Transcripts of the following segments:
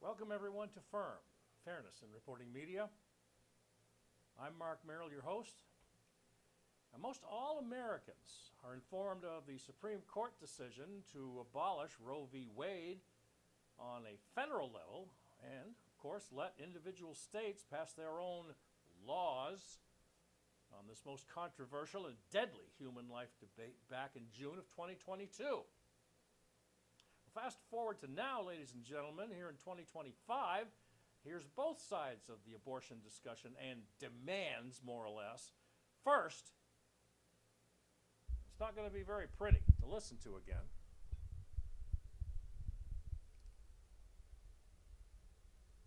Welcome everyone to FIRM, Fairness in Reporting Media. I'm Mark Merrill, your host. Now, most all Americans are informed of the Supreme Court decision to abolish Roe v. Wade on a federal level and, of course, let individual states pass their own laws on this most controversial and deadly human life debate back in June of 2022. Fast forward to now, ladies and gentlemen, here in 2025, here's both sides of the abortion discussion and demands, more or less. First, it's not going to be very pretty to listen to again.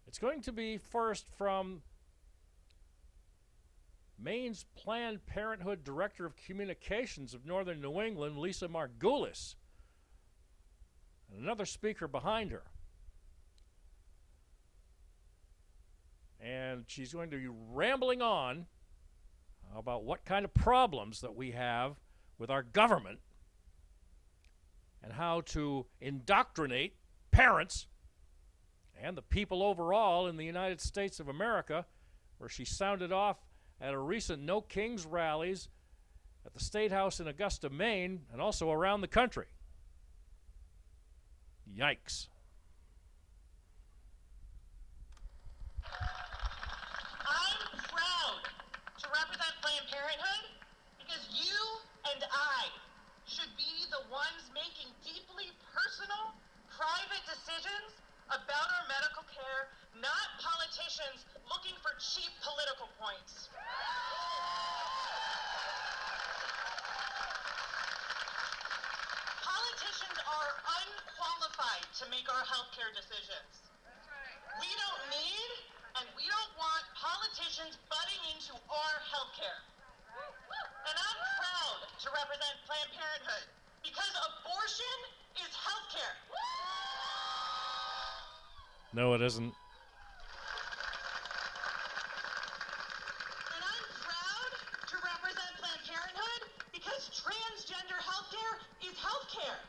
It's going to be first from Maine's Planned Parenthood Director of Communications of Northern New England, Lisa Margulis, and another speaker behind her. And she's going to be rambling on about what kind of problems that we have with our government and how to indoctrinate parents and the people overall in the United States of America, where she sounded off at a recent No Kings rallies at the State House in Augusta, Maine, and also around the country. Yikes. I'm proud to represent Planned Parenthood because you and I should be the ones making deeply personal, private decisions about our medical care, not politicians looking for cheap political points. Politicians are unqualified to make our healthcare decisions. We don't need and we don't want politicians butting into our healthcare. And I'm proud to represent Planned Parenthood because abortion is healthcare. No, it isn't. And I'm proud to represent Planned Parenthood because transgender healthcare is healthcare.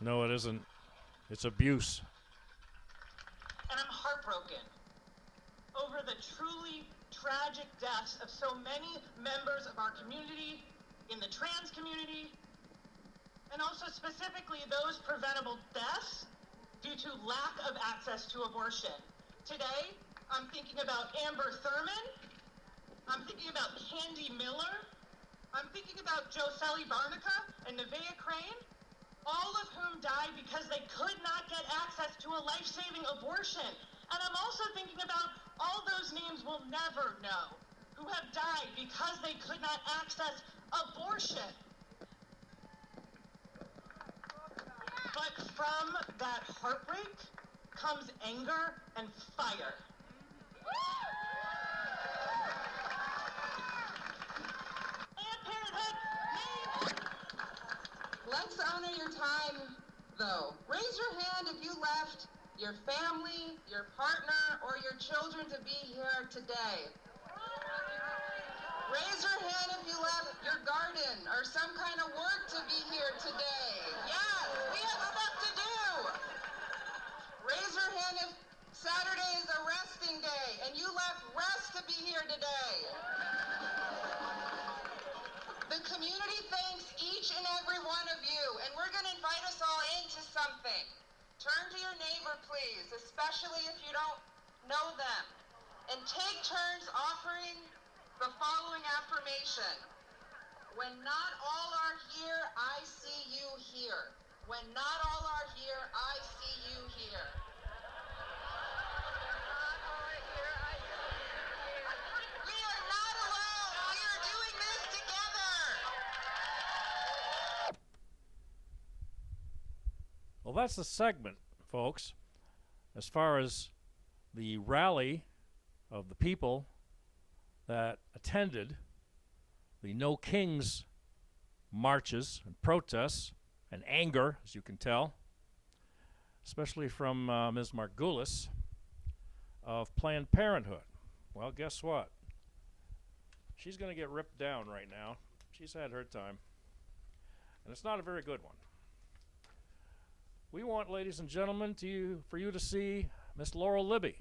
No, it isn't. It's abuse. And I'm heartbroken over the truly tragic deaths of so many members of our community, in the trans community, and also specifically those preventable deaths due to lack of access to abortion. Today, I'm thinking about Amber Thurman, I'm thinking about Candy Miller, I'm thinking about Jocelyn Barnica and Nevaeh Crane, all of whom died because they could not get access to a life-saving abortion. And I'm also thinking about all those names we'll never know, who have died because they could not access abortion. But from that heartbreak comes anger and fire. Planned Parenthood, Let's honor your time, though. Raise your hand if you left your family, your partner, or your children to be here today. Raise your hand if you left your garden or some kind of work to be here today. Yes, we have stuff to do. Raise your hand if Saturday is a resting day and you left rest to be here today. The community thanks each and every one of you, and we're going to invite us all into something. Turn to your neighbor, please, especially if you don't know them, and take turns offering the following affirmation. When not all are here, I see you here. When not all are here, I see you here. We are not alone. We are doing this together. Well, that's the segment, folks, as far as the rally of the people that attended the No Kings marches and protests and anger, as you can tell, especially from Ms. Margulis of Planned Parenthood. Well, guess what? She's going to get ripped down right now. She's had her time. And it's not a very good one. we want, ladies and gentlemen, for you to see Miss Laurel Libby.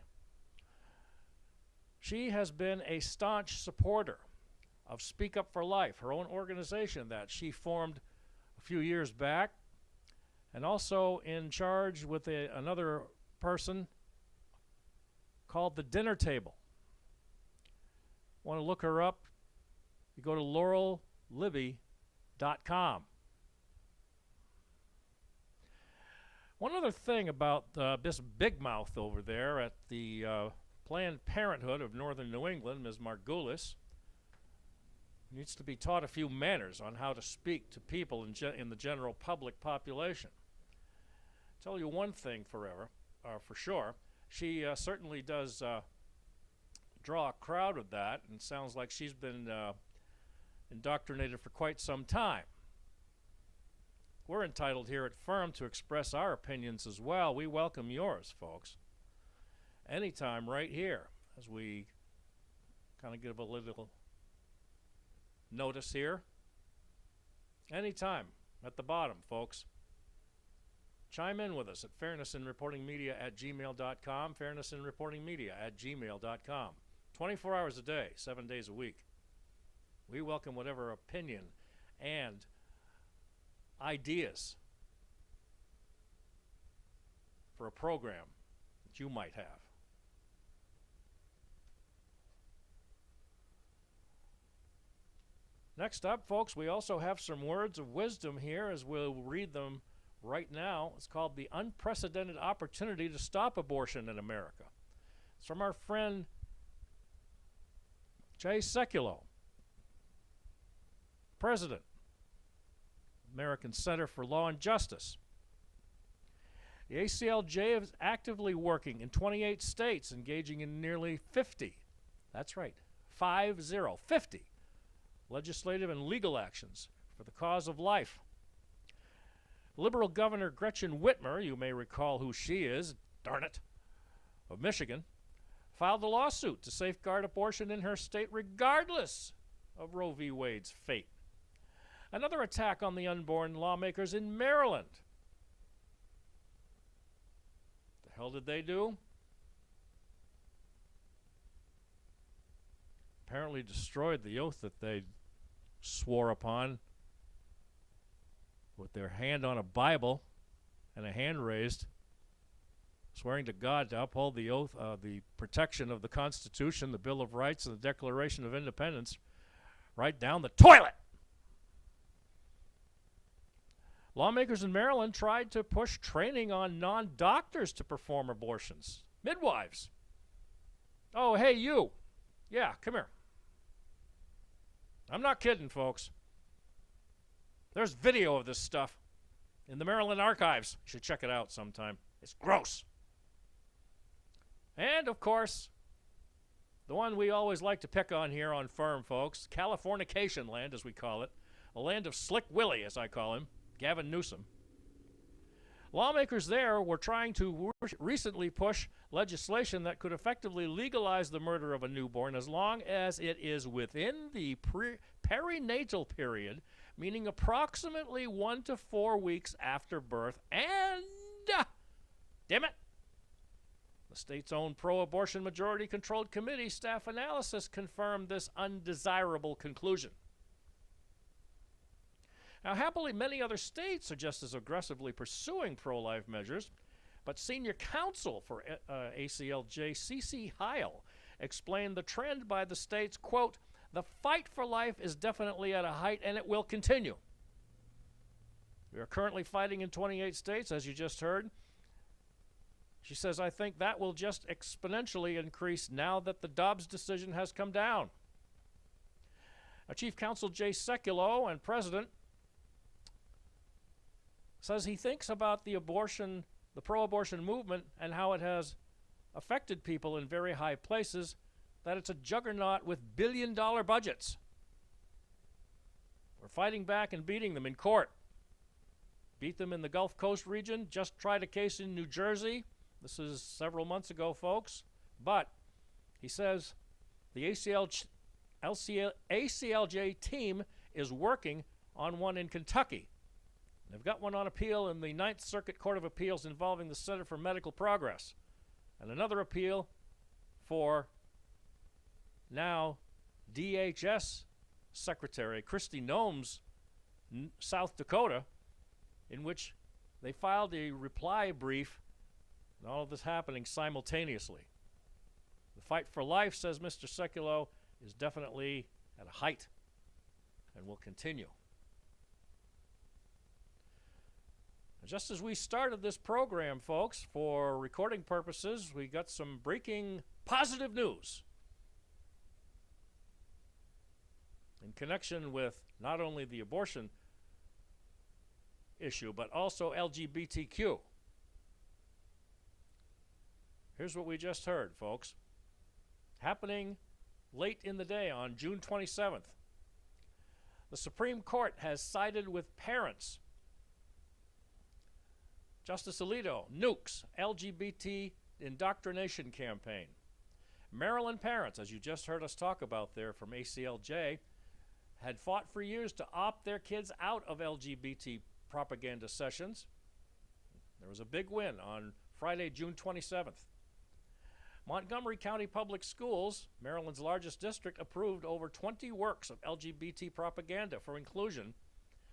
She has been a staunch supporter of Speak Up for Life, her own organization that she formed a few years back, and also in charge with another person called The Dinner Table. Want to look her up? You go to laurellibby.com. One other thing about this big mouth over there at the Planned Parenthood of Northern New England, Ms. Margulis, needs to be taught a few manners on how to speak to people in the general public population. I'll tell you one thing for sure. She certainly does draw a crowd with that, and sounds like she's been indoctrinated for quite some time. We're entitled here at Firm to express our opinions as well. We welcome yours, folks. Anytime right here, as we kind of give a little notice here. Anytime at the bottom, folks. Chime in with us at fairnessinreportingmedia@gmail.com, fairnessinreportingmedia@gmail.com. 24 hours a day, 7 days a week. We welcome whatever opinion and ideas for a program that you might have. Next up, folks, we also have some words of wisdom here as we'll read them right now. It's called The Unprecedented Opportunity to Stop Abortion in America. It's from our friend Jay Sekulow, President, American Center for Law and Justice. The ACLJ is actively working in 28 states, engaging in nearly 50, that's right, 50 legislative and legal actions for the cause of life. Liberal Governor Gretchen Whitmer, you may recall who she is, darn it, of Michigan, filed a lawsuit to safeguard abortion in her state regardless of Roe v. Wade's fate. Another attack on the unborn lawmakers in Maryland. The hell did they do? Apparently destroyed the oath that they swore upon with their hand on a Bible and a hand raised, swearing to God to uphold the oath, the protection of the Constitution, the Bill of Rights, and the Declaration of Independence, right down the toilet. Lawmakers in Maryland tried to push training on non-doctors to perform abortions. Midwives. Oh, hey, you. Yeah, come here. I'm not kidding, folks. There's video of this stuff in the Maryland archives. You should check it out sometime. It's gross. And, of course, the one we always like to pick on here on Firm, folks, Californication land, as we call it, a land of Slick Willie, as I call him, Gavin Newsom. Lawmakers there were trying to recently push legislation that could effectively legalize the murder of a newborn as long as it is within the perinatal period, meaning approximately 1 to 4 weeks after birth, and, damn it, the state's own pro-abortion majority-controlled committee staff analysis confirmed this undesirable conclusion. Now, happily, many other states are just as aggressively pursuing pro-life measures, but senior counsel for ACLJ, C.C. Heil, explained the trend by the states, quote, "The fight for life is definitely at a height, and it will continue. We are currently fighting in 28 states, as you just heard." She says, "I think that will just exponentially increase now that the Dobbs decision has come down." Now, Chief Counsel Jay Sekulow and President says he thinks about the pro-abortion movement and how it has affected people in very high places, that it's a juggernaut with billion-dollar budgets. We're fighting back and beating them in court. Beat them in the Gulf Coast region, just tried a case in New Jersey. This is several months ago, folks. But he says the ACLJ team is working on one in Kentucky. They've got one on appeal in the Ninth Circuit Court of Appeals involving the Center for Medical Progress, and another appeal for now DHS Secretary Kristi Noem's South Dakota, in which they filed a reply brief, and all of this happening simultaneously. The fight for life, says Mr. Sekulow, is definitely at a height and will continue. Just as we started this program, folks, for recording purposes, we got some breaking positive news in connection with not only the abortion issue, but also LGBTQ. Here's what we just heard, folks. Happening late in the day on June 27th, the Supreme Court has sided with parents. Justice Alito nukes LGBT indoctrination campaign. Maryland parents, as you just heard us talk about there from ACLJ, had fought for years to opt their kids out of LGBT propaganda sessions. There was a big win on Friday, June 27th. Montgomery County Public Schools, Maryland's largest district, approved over 20 works of LGBT propaganda for inclusion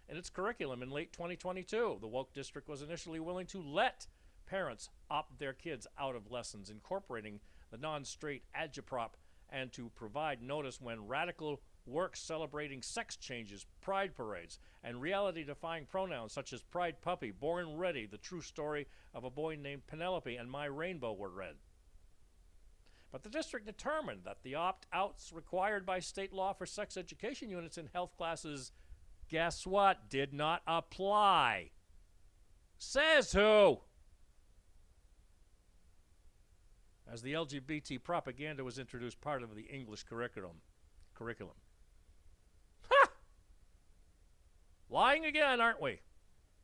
in its curriculum in late 2022. The woke district was initially willing to let parents opt their kids out of lessons incorporating the non-straight agitprop and to provide notice when radical works celebrating sex changes, pride parades, and reality-defying pronouns such as Pride Puppy, Born Ready, The True Story of a Boy Named Penelope, and My Rainbow were read. But the district determined that the opt-outs required by state law for sex education units in health classes, guess what, did not apply. Says who? As the LGBT propaganda was introduced part of the English curriculum. Ha! Lying again, aren't we?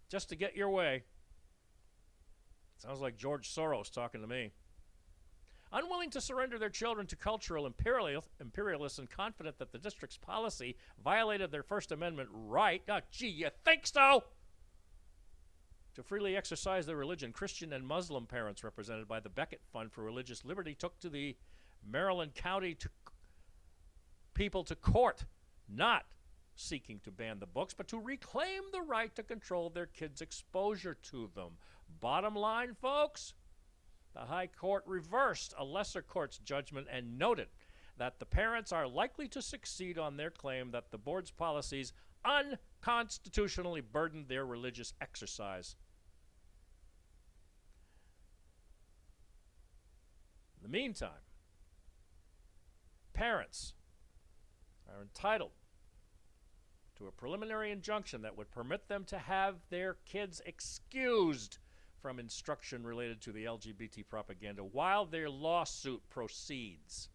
Just to get your way. Sounds like George Soros talking to me. Unwilling to surrender their children to cultural imperialists and confident that the district's policy violated their First Amendment right, gee, you think so? To freely exercise their religion, Christian and Muslim parents represented by the Beckett Fund for Religious Liberty took to the Maryland County people to court, not seeking to ban the books, but to reclaim the right to control their kids' exposure to them. Bottom line, folks, the High Court reversed a lesser court's judgment and noted that the parents are likely to succeed on their claim that the board's policies unconstitutionally burdened their religious exercise. In the meantime, parents are entitled to a preliminary injunction that would permit them to have their kids excused from instruction related to the LGBT propaganda while their lawsuit proceeds.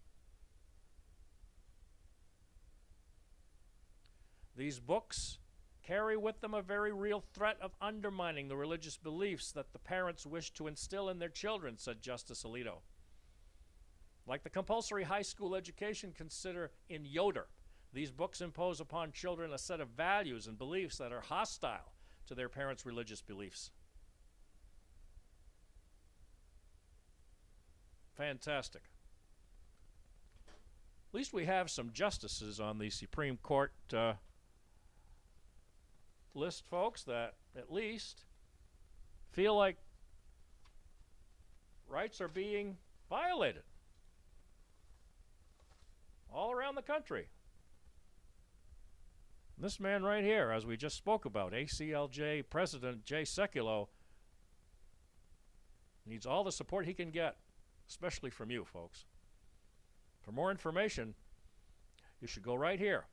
These books carry with them a very real threat of undermining the religious beliefs that the parents wish to instill in their children, said Justice Alito. Like the compulsory high school education consider in Yoder, these books impose upon children a set of values and beliefs that are hostile to their parents' religious beliefs. Fantastic. At least we have some justices on the Supreme Court list, folks, that at least feel like rights are being violated all around the country. This man right here, as we just spoke about, ACLJ President Jay Sekulow, needs all the support he can get, especially from you, folks. For more information, you should go right here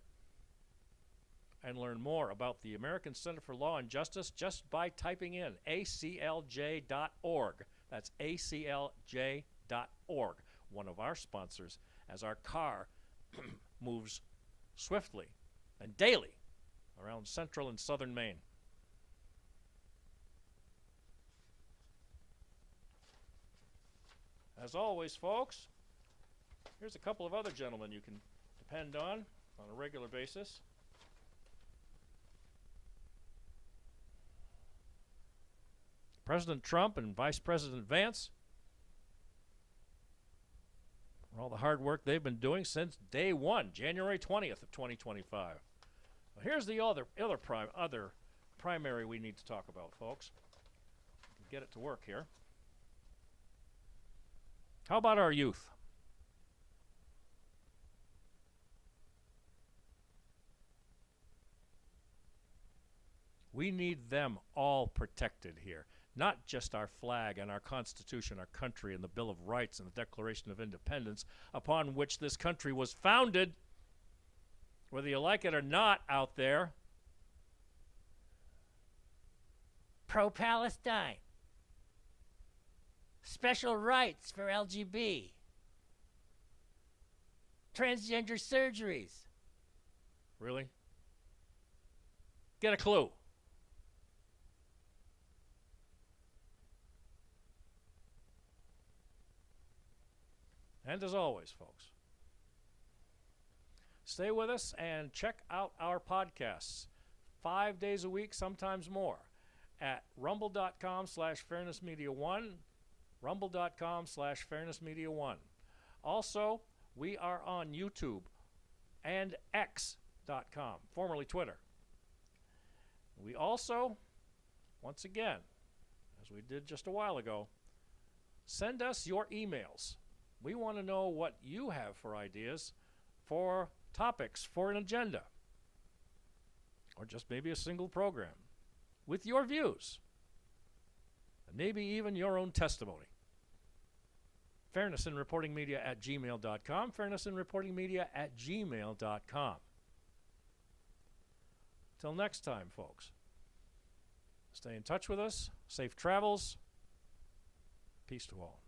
and learn more about the American Center for Law and Justice just by typing in aclj.org. That's aclj.org, one of our sponsors, as our car moves swiftly and daily around central and southern Maine. As always, folks, here's a couple of other gentlemen you can depend on a regular basis. President Trump and Vice President Vance, for all the hard work they've been doing since day one, January 20th of 2025. Well, here's the other primary we need to talk about, folks. Get it to work here. How about our youth? We need them all protected here, not just our flag and our Constitution, our country, and the Bill of Rights and the Declaration of Independence upon which this country was founded, whether you like it or not out there. Pro-Palestine. Special rights for LGBT. Transgender surgeries. Really? Get a clue. And as always, folks, stay with us and check out our podcasts 5 days a week, sometimes more, at rumble.com/fairnessmedia1, rumble.com/fairnessmedia1. Also, we are on YouTube and X.com, formerly Twitter. We also, once again, as we did just a while ago, send us your emails. We want to know what you have for ideas, for topics, for an agenda, or just maybe a single program, with your views, and maybe even your own testimony. fairnessinreportingmedia@gmail.com, fairnessinreportingmedia@gmail.com. Till next time, folks, stay in touch with us. Safe travels. Peace to all.